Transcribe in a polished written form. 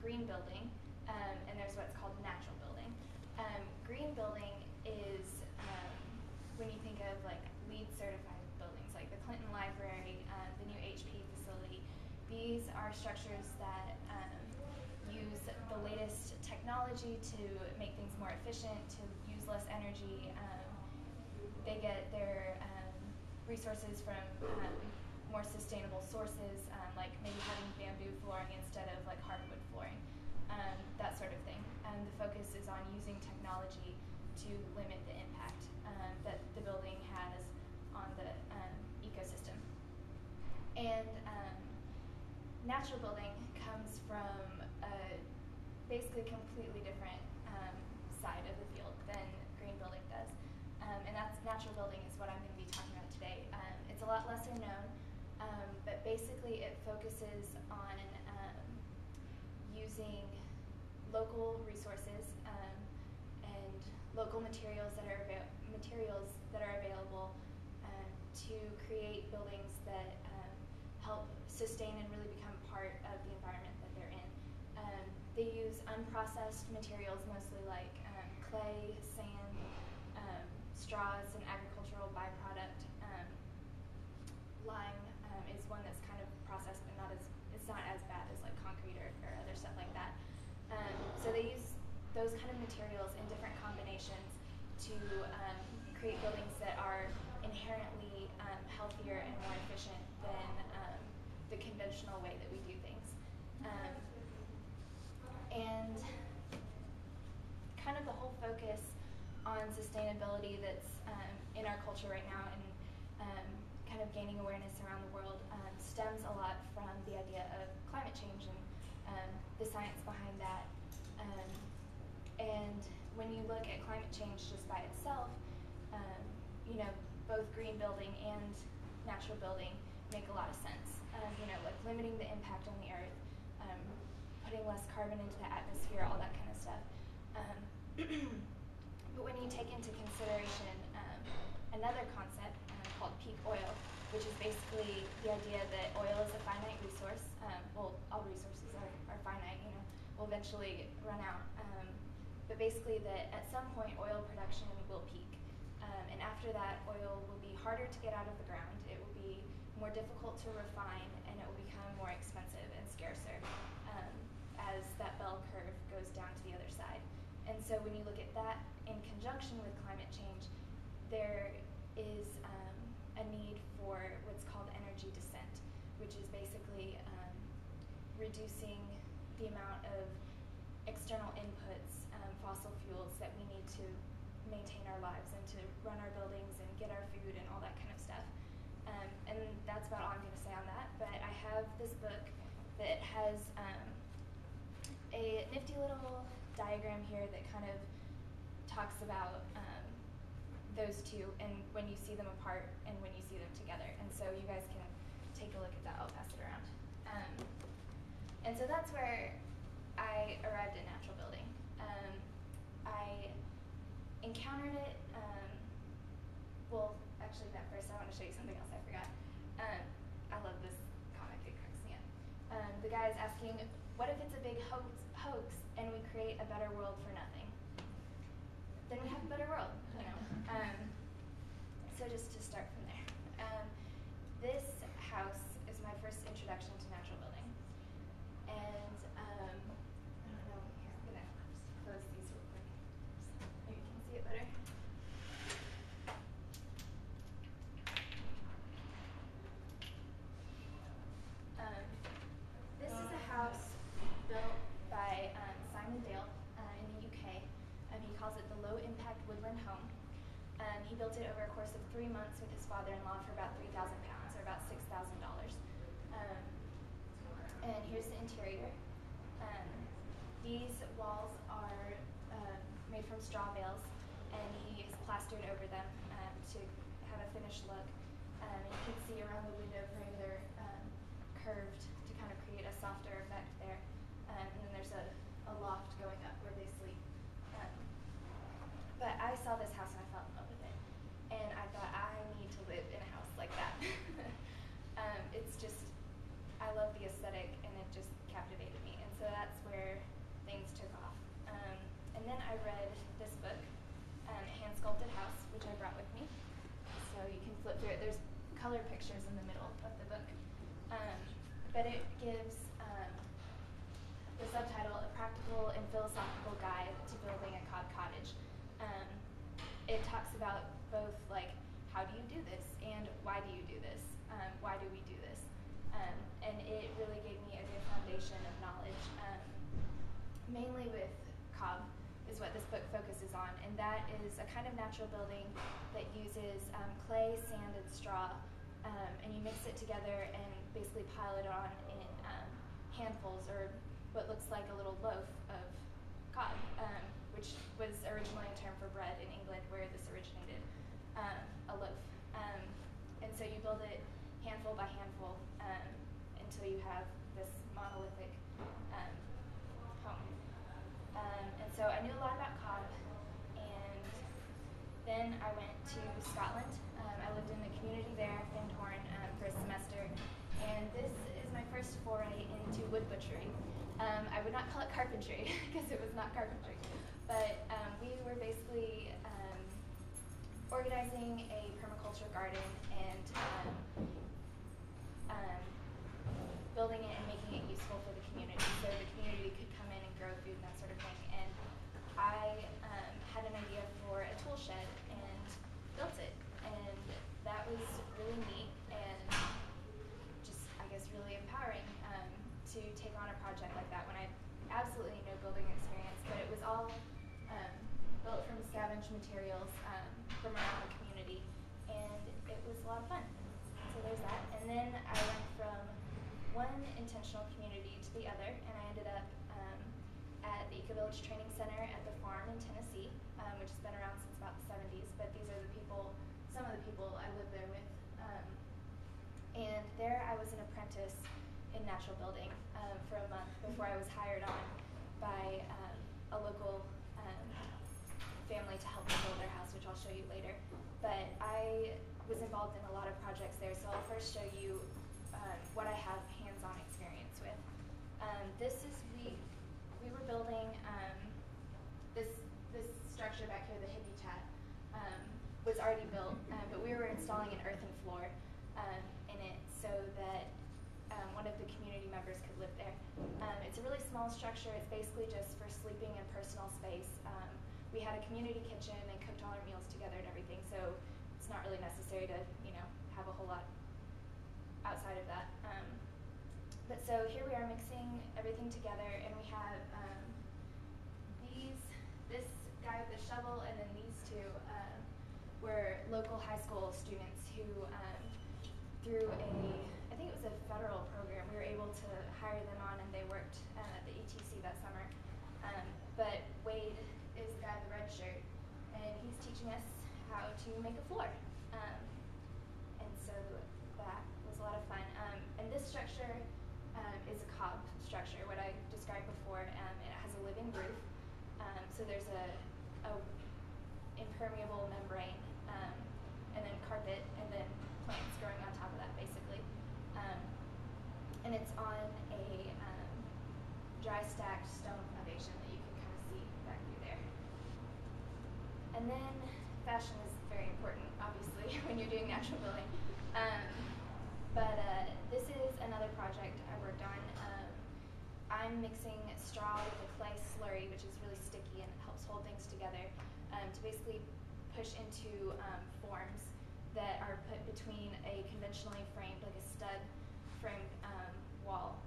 green building, and there's what's called natural building. Green building is when you think of like LEED certified buildings, like the Clinton Library, the new HP facility. These are structures that use the latest technology to make things more efficient, to use less energy. They get their resources from more sustainable sources, like maybe having bamboo flooring instead of like hardwood flooring, that sort of thing. The focus is on using technology to limit the impact that the building has on the ecosystem. And natural building comes from a basically completely different side of the field than green building does. And that's natural building is what I'm going to be talking about today. It's a lot lesser known, but basically it focuses on using local resources and local materials that are available to create buildings that help sustain and really become part of the environment that they're in. They use unprocessed materials, mostly like clay, sand, straws, an agricultural byproduct. Lime is one that's kind of processed, but it's not as bad as like concrete or other stuff like that. So they use those kind of materials in different combinations to create buildings that are inherently healthier and more efficient than the conventional way that we do things. And kind of the whole focus on sustainability that's in our culture right now and kind of gaining awareness around the world stems a lot from the idea of climate change and the science behind that. And when you look at climate change just by itself, both green building and natural building make a lot of sense. Like limiting the impact on the earth, putting less carbon into the atmosphere, all that kind of stuff. But when you take into consideration another concept called peak oil, which is basically the idea that oil is a finite resource. Well, all resources are finite, will eventually run out. But basically that at some point oil production will peak. And after that, oil will be harder to get out of the ground. It will be more difficult to refine, and it will become more expensive and scarcer as that bell curve goes down to the other side. And so when you look at that in conjunction with climate change, there is a need for what's called energy descent, which is basically reducing the amount of external inputs, fossil fuels that we need to maintain our lives and to run our buildings and get our food and all that kind of stuff. And that's about all I'm going to say on that, but I have this book that has a nifty little diagram here that kind of talks about those two and when you see them apart and when you see them together. And so you guys can take a look at that. I'll pass it around. And so that's where I arrived at natural building. I encountered it, well, actually that first I want to show you something else I forgot. I love this comic, it cracks me up. The guy is asking, what if it's a big hoax and we create a better world for nothing? Then we have a better world, So just to start from there. This house is my first introduction to natural building. And I don't know, here, I'm gonna close these real quick. Maybe you can see it better. This is a house built by Simon Dale in the UK. He calls it the Low Impact Woodland Home. He built it over a course of 3 months with his father-in-law for about £3,000, or about $6,000. And here's the interior. These walls are made from straw bales, and he has plastered over them to have a finished look. And you can see around the window frame they're curved to kind of create a softer effect there. And then there's a loft going up where they sleep. But I saw this house and I fell in love with it. And I thought, I need to live in a house like that. It's just, I love the aesthetic and it just captivated me. And so that's where things took off. And then I read this book, Hand Sculpted House, which I brought with me. So you can flip through it. There's color pictures in the middle of the book. But it gives the subtitle, A Practical and Philosophical Guide to Building a Cob Cottage. It talks about both, like, how do you do this and why do you do this? Why do we do this? And it really gave me a good foundation of knowledge, mainly with cob is what this book focuses on, and that is a kind of natural building that uses clay, sand, and straw, and you mix it together and basically pile it on in handfuls, or what looks like a little loaf of cob, which was originally a term for bread in England, where this originated, a loaf. And so you build it handful by handful until you have this monolithic home. And so I knew a lot about cob, and then I went to Scotland. I lived in the community there, Findhorn, for a semester, and this is my first foray into wood butchery. I would not call it carpentry, because it was not carpentry, but we were basically organizing a permaculture garden and building it and making it useful for the community, so the community could come in and grow food and that sort of thing. And I had an idea for a tool shed and built it, and that was really neat and just, I guess, really empowering to take on a project like that when I absolutely no building experience, but it was all built from scavenged materials from around the community, and it was a lot of fun. So there's that. And then I went from one intentional community to the other, and I ended up at the Eco-Village Training Center at the farm in Tennessee, which has been around since about the 70s, but these are the people, some of the people I lived there with. And there I was an apprentice in natural building for a month before I was hired on by a local family to help them build their house, which I'll show you later. But I was involved in a lot of projects there, so I'll first show you what I have hands-on experience with. We were building this structure back here, the Hippie-Chat, was already built, but we were installing an earthen floor in it so that one of the community members could live there. It's a really small structure. It's basically just for sleeping and personal space. We had a community kitchen and cooked all our meals together and everything, so it's not really necessary to, have a whole lot outside of that. But so here we are mixing everything together, and we have this guy with the shovel, and then these two were local high school students who, through I think it was a federal program, we were able to hire them on, and they worked at the ETC that summer. But Wade is the guy with the red shirt, and he's teaching us how to make a floor. And so that was a lot of fun. And this structure is a cob structure, what I described before. It has a living roof, so there's a impermeable membrane, and then carpet, and then plants growing on top of that, basically. And it's on a dry stacked stone foundation that you can kind of see back through there. And then fashion is very important, obviously, when you're doing natural building. But this is another project I worked on. I'm mixing straw with a clay slurry, which is really sticky and helps hold things together, to basically push into forms that are put between a conventionally framed, like a stud framed wall